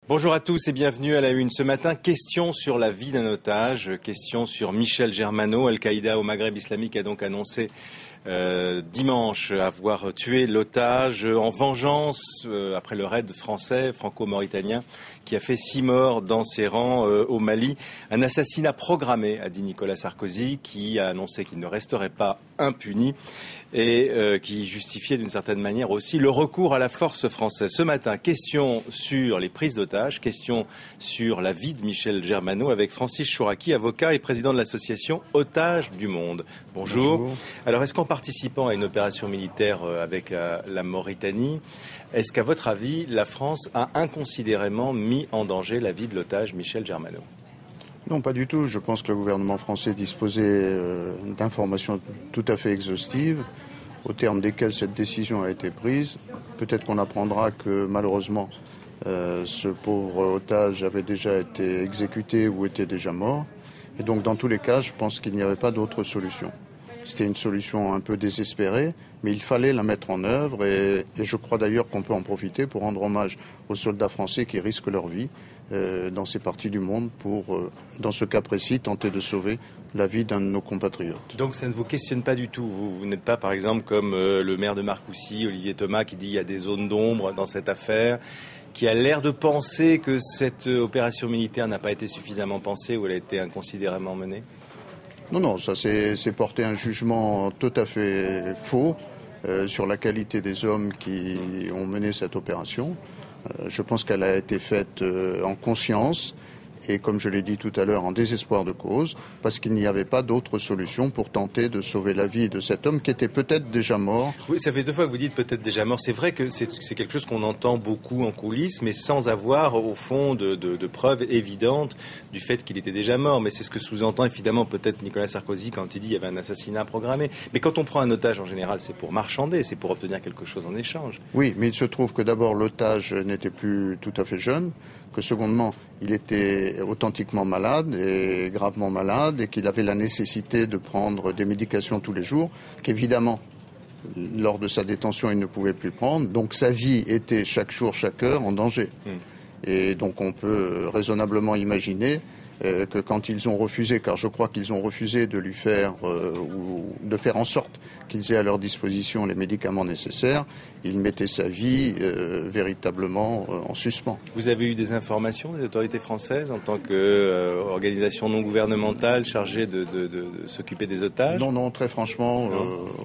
Bonjour à tous et bienvenue à la Une. Ce matin, question sur la vie d'un otage, question sur Michel Germano. Al-Qaïda au Maghreb islamique a donc annoncé dimanche avoir tué l'otage en vengeance après le raid français, franco-mauritanien, qui a fait 6 morts dans ses rangs au Mali. Un assassinat programmé, a dit Nicolas Sarkozy, qui a annoncé qu'il ne resterait pas impuni et qui justifiait d'une certaine manière aussi le recours à la force française. Ce matin, question sur les prises d'otages, question sur la vie de Michel Germano avec Francis Chouraqui, avocat et président de l'association Otages du Monde. Bonjour. Alors, est-ce qu'en participant à une opération militaire avec la Mauritanie, est-ce qu'à votre avis, la France a inconsidérément mis en danger la vie de l'otage Michel Germano ? Non, pas du tout. Je pense que le gouvernement français disposait d'informations tout à fait exhaustives, au terme desquelles cette décision a été prise. Peut-être qu'on apprendra que malheureusement, ce pauvre otage avait déjà été exécuté ou était déjà mort. Et donc, dans tous les cas, je pense qu'il n'y avait pas d'autre solution. C'était une solution un peu désespérée, mais il fallait la mettre en œuvre et je crois d'ailleurs qu'on peut en profiter pour rendre hommage aux soldats français qui risquent leur vie dans ces parties du monde pour, dans ce cas précis, tenter de sauver la vie d'un de nos compatriotes. Donc ça ne vous questionne pas du tout. Vous n'êtes pas, par exemple, comme le maire de Marcoussis, Olivier Thomas, qui dit qu'il y a des zones d'ombre dans cette affaire, qui a l'air de penser que cette opération militaire n'a pas été suffisamment pensée ou elle a été inconsidérément menée ? Non, ça c'est porter un jugement tout à fait faux sur la qualité des hommes qui ont mené cette opération. Je pense qu'elle a été faite en conscience et, comme je l'ai dit tout à l'heure, en désespoir de cause, parce qu'il n'y avait pas d'autre solution pour tenter de sauver la vie de cet homme qui était peut-être déjà mort. Oui, ça fait 2 fois que vous dites peut-être déjà mort. C'est vrai que c'est quelque chose qu'on entend beaucoup en coulisses, mais sans avoir, au fond, de preuves évidentes du fait qu'il était déjà mort. Mais c'est ce que sous-entend, évidemment, peut-être Nicolas Sarkozy quand il dit qu'il y avait un assassinat programmé. Mais quand on prend un otage, en général, c'est pour marchander, c'est pour obtenir quelque chose en échange. Oui, mais il se trouve que d'abord, l'otage n'était plus tout à fait jeune, que secondement, il était authentiquement malade et gravement malade et qu'il avait la nécessité de prendre des médications tous les jours, qu'évidemment, lors de sa détention, il ne pouvait plus prendre. Donc sa vie était chaque jour, chaque heure en danger. Et donc on peut raisonnablement imaginer que quand ils ont refusé, car je crois qu'ils ont refusé de lui faire ou de faire en sorte qu'ils aient à leur disposition les médicaments nécessaires, ils mettaient sa vie véritablement en suspens. Vous avez eu des informations des autorités françaises en tant qu'organisation non gouvernementale chargée de s'occuper des otages ? Non, très franchement,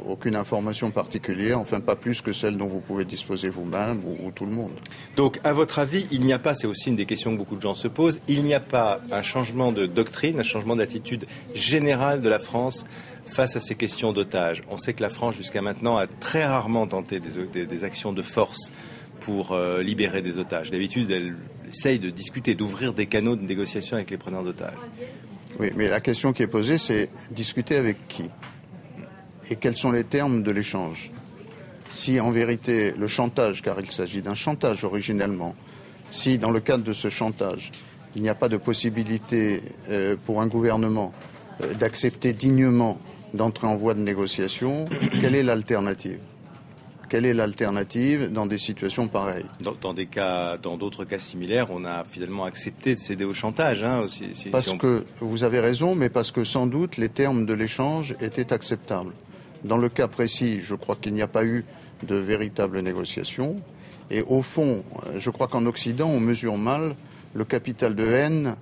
aucune information particulière, enfin pas plus que celle dont vous pouvez disposer vous-même ou tout le monde. Donc, à votre avis, il n'y a pas, c'est aussi une des questions que beaucoup de gens se posent, il n'y a pas un changement de doctrine, un changement d'attitude générale de la France face à ces questions d'otages. On sait que la France, jusqu'à maintenant, a très rarement tenté des actions de force pour libérer des otages. D'habitude, elle essaye de discuter, d'ouvrir des canaux de négociation avec les preneurs d'otages. Oui, mais la question qui est posée, c'est discuter avec qui ? Et quels sont les termes de l'échange ? Si, en vérité, le chantage, car il s'agit d'un chantage originellement, si, dans le cadre de ce chantage, il n'y a pas de possibilité pour un gouvernement d'accepter dignement d'entrer en voie de négociation, quelle est l'alternative ? Quelle est l'alternative dans des situations pareilles ? Dans d'autres cas similaires, on a finalement accepté de céder au chantage. Que vous avez raison, mais parce que sans doute les termes de l'échange étaient acceptables. Dans le cas précis, je crois qu'il n'y a pas eu de véritable négociation. Et au fond, je crois qu'en Occident, on mesure mal le capital de haine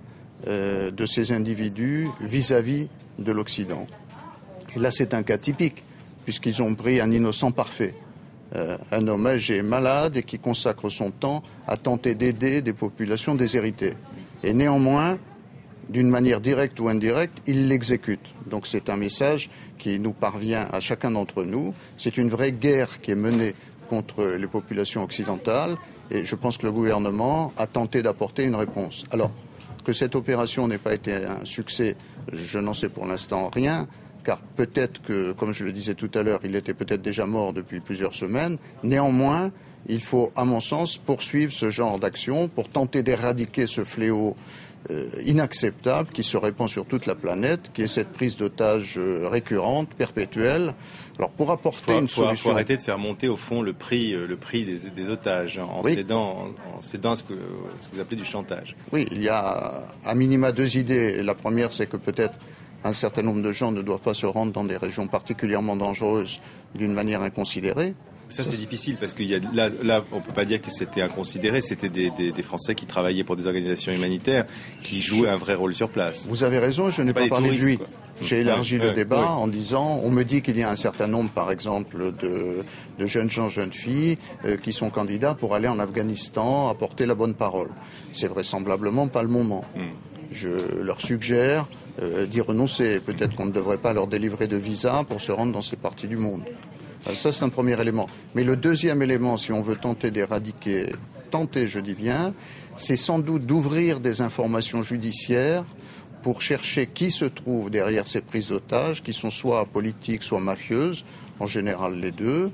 de ces individus vis-à-vis de l'Occident. Et là, c'est un cas typique, puisqu'ils ont pris un innocent parfait, un homme âgé, malade et qui consacre son temps à tenter d'aider des populations déshéritées. Et néanmoins, d'une manière directe ou indirecte, ils l'exécutent. Donc c'est un message qui nous parvient à chacun d'entre nous. C'est une vraie guerre qui est menée contre les populations occidentales et je pense que le gouvernement a tenté d'apporter une réponse. Alors, que cette opération n'ait pas été un succès, je n'en sais pour l'instant rien, car peut-être que, comme je le disais tout à l'heure, il était peut-être déjà mort depuis plusieurs semaines. Néanmoins, il faut, à mon sens, poursuivre ce genre d'action pour tenter d'éradiquer ce fléau inacceptable qui se répand sur toute la planète, qui est cette prise d'otages récurrente, perpétuelle. Alors pour apporter une solution... Il faut arrêter de faire monter au fond le prix des otages en cédant à ce que vous appelez du chantage. Oui, il y a à minima deux idées. La première, c'est que peut-être un certain nombre de gens ne doivent pas se rendre dans des régions particulièrement dangereuses d'une manière inconsidérée. Ça c'est difficile parce que là, on peut pas dire que c'était inconsidéré, c'était des Français qui travaillaient pour des organisations humanitaires qui jouaient un vrai rôle sur place. Vous avez raison, je n'ai pas parlé de lui. J'ai élargi le débat en disant, on me dit qu'il y a un certain nombre, par exemple, de jeunes gens, jeunes filles, qui sont candidats pour aller en Afghanistan, apporter la bonne parole. C'est vraisemblablement pas le moment. Je leur suggère d'y renoncer. Peut-être qu'on ne devrait pas leur délivrer de visa pour se rendre dans ces parties du monde. Ça, c'est un premier élément. Mais le deuxième élément, si on veut tenter d'éradiquer, je dis bien, c'est sans doute d'ouvrir des informations judiciaires pour chercher qui se trouve derrière ces prises d'otages, qui sont soit politiques, soit mafieuses, en général les deux,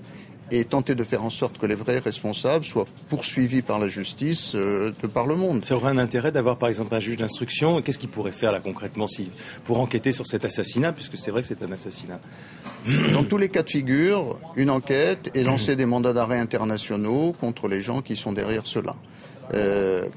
et tenter de faire en sorte que les vrais responsables soient poursuivis par la justice de par le monde. Ça aurait un intérêt d'avoir par exemple un juge d'instruction. Qu'est-ce qu'il pourrait faire là concrètement pour enquêter sur cet assassinat, puisque c'est vrai que c'est un assassinat? Dans tous les cas de figure, une enquête et lancer des mandats d'arrêt internationaux contre les gens qui sont derrière cela.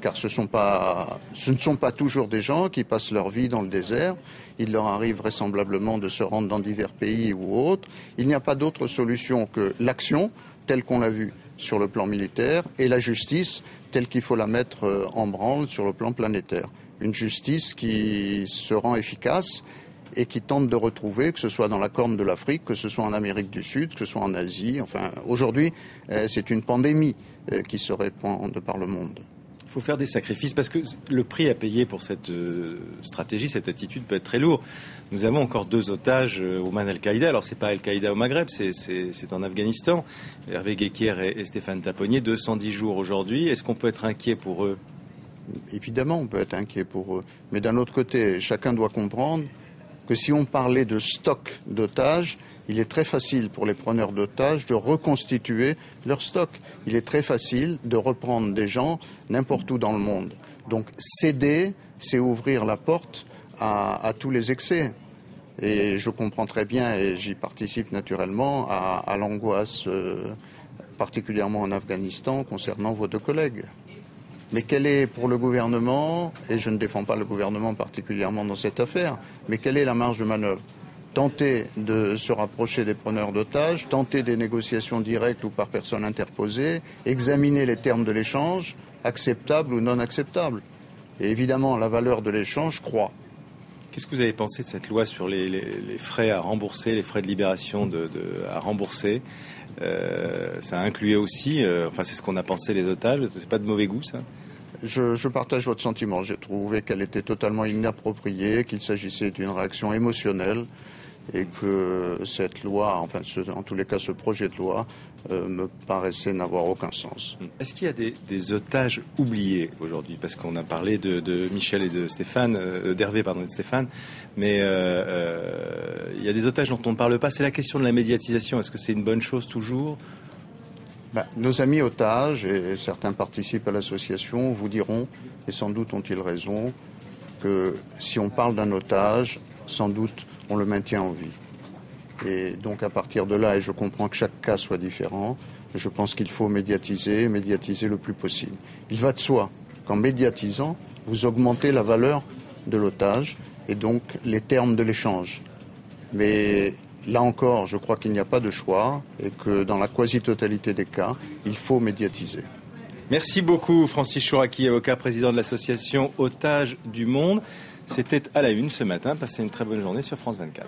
Car ce ne sont pas toujours des gens qui passent leur vie dans le désert. Il leur arrive vraisemblablement de se rendre dans divers pays ou autres. Il n'y a pas d'autre solution que l'action, telle qu'on l'a vue sur le plan militaire, et la justice, telle qu'il faut la mettre en branle sur le plan planétaire. Une justice qui se rend efficace et qui tente de retrouver, que ce soit dans la Corne de l'Afrique, que ce soit en Amérique du Sud, que ce soit en Asie. Enfin, aujourd'hui, c'est une pandémie qui se répand de par le monde. Il faut faire des sacrifices parce que le prix à payer pour cette stratégie, cette attitude peut être très lourd. Nous avons encore 2 otages aux mains d'Al-Qaïda. Alors c'est pas Al-Qaïda au Maghreb, c'est en Afghanistan. Hervé Guéquière et Stéphane Taponnier, 210 jours aujourd'hui. Est-ce qu'on peut être inquiet pour eux? Évidemment, on peut être inquiet pour eux. Mais d'un autre côté, chacun doit comprendre que si on parlait de stock d'otages, il est très facile pour les preneurs d'otages de reconstituer leur stock. Il est très facile de reprendre des gens n'importe où dans le monde. Donc céder, c'est ouvrir la porte à tous les excès. Et je comprends très bien, et j'y participe naturellement, à l'angoisse, particulièrement en Afghanistan, concernant vos 2 collègues. Mais quelle est pour le gouvernement, et je ne défends pas le gouvernement particulièrement dans cette affaire, mais quelle est la marge de manœuvre? Tenter de se rapprocher des preneurs d'otages, tenter des négociations directes ou par personne interposée, examiner les termes de l'échange, acceptables ou non acceptables. Et évidemment, la valeur de l'échange croît. Qu'est-ce que vous avez pensé de cette loi sur les frais à rembourser, les frais de libération à rembourser? Ça a inclué aussi, c'est ce qu'on a pensé les otages, c'est pas de mauvais goût ça? Je partage votre sentiment. J'ai trouvé qu'elle était totalement inappropriée, qu'il s'agissait d'une réaction émotionnelle et que cette loi, en tous les cas ce projet de loi, me paraissait n'avoir aucun sens. Est-ce qu'il y a des otages oubliés aujourd'hui? Parce qu'on a parlé de Michel et de Stéphane, d'Hervé et de Stéphane, mais il y a des otages dont on ne parle pas. C'est la question de la médiatisation. Est-ce que c'est une bonne chose toujours? Nos amis otages, et certains participent à l'association, vous diront, et sans doute ont-ils raison, que si on parle d'un otage, sans doute on le maintient en vie. Et donc à partir de là, et je comprends que chaque cas soit différent, je pense qu'il faut médiatiser le plus possible. Il va de soi qu'en médiatisant, vous augmentez la valeur de l'otage et donc les termes de l'échange. Mais là encore, je crois qu'il n'y a pas de choix et que dans la quasi-totalité des cas, il faut médiatiser. Merci beaucoup Francis Chouraqui, avocat, président de l'association Otages du Monde. C'était à la une ce matin. Passez une très bonne journée sur France 24.